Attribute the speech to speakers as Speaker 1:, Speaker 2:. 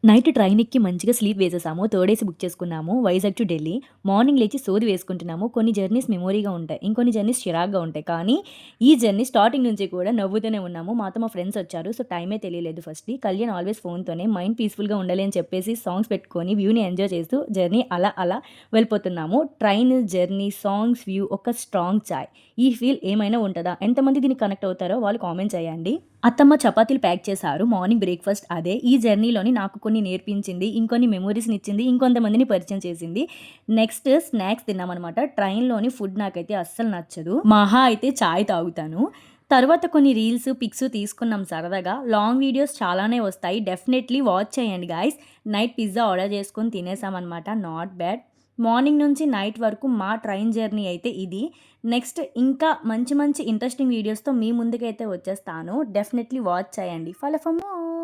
Speaker 1: Night train ఎక్కి మంచిగా sleep వేసేసాము. Third AC book చేసుకున్నాము. వైజాగ్ టు ఢిల్లీ. మార్నింగ్ లేచి సోది వేసుకుంటున్నాము. కొన్ని జర్నీస్ మెమోరీగా ఉంటాయి. ఇంకొన్ని జర్నీస్ చిరాకుగా ఉంటాయి. కానీ ఈ జర్నీ స్టార్టింగ్ నుంచి కూడా నవ్వుతూనే ఉన్నాము. మాతో మా ఫ్రెండ్స్ వచ్చారు. సో టైమే తెలియలేదు ఫస్ట్‌ది. కళ్యాణ్ ఆల్వేస్ ఫోన్‌తోనే మైండ్ పీస్‌ఫుల్‌గా ఉండాలి అని చెప్పేసి సాంగ్స్ పెట్టుకొని వ్యూని ఎంజాయ్ చేస్తూ జర్నీ అలా అలా వెళ్ళిపోతున్నాము. ట్రైన్ జర్నీ, సాంగ్స్, వ్యూ ఒక స్ట్రాంగ్ చాయ్. ఈ ఫీల్ ఏమైనా ఉంటదా? ఎంతమంది దీనికి కనెక్ట్ అవుతారో వాళ్ళు కామెంట్ చేయండి. అత్తమ్మ చపాతీలు ప్యాక్ చేశారు. మార్నింగ్ బ్రేక్‌ఫాస్ట్ అదే. ఈ జర్నీలోని నాకు కొన్ని నేర్పించింది. ఇంకొన్ని మెమోరీస్‌నిచ్చింది. ఇంకొంతమందిని పరిచయం చేసింది. నెక్స్ట్ స్నాక్స్ తిన్నామనమాట. ట్రైన్‌లోని ఫుడ్ నాకైతే అస్సలు నచ్చదు. మహా అయితే చాయ్ తాగుతాను. తర్వాత కొన్ని రీల్స్, పిక్స్ తీసుకున్నాం సరదాగా. లాంగ్ వీడియోస్ చాలానే వస్తాయి. డెఫినెట్‌లీ వాచ్ చేయండి గైస్. నైట్ పిజ్జా ఆర్డర్ చేసుకొని తినేసామనమాట. Not bad. మార్నింగ్ నుంచి నైట్ వరకు మా ట్రైన్ జర్నీ అయితే ఇది. నెక్స్ట్ ఇంకా మంచి మంచి ఇంట్రెస్టింగ్ వీడియోస్‌తో మీ ముందుకైతే వచ్చేస్తాను. డెఫినెట్‌లీ వాచ్ చేయండి. Follow for more.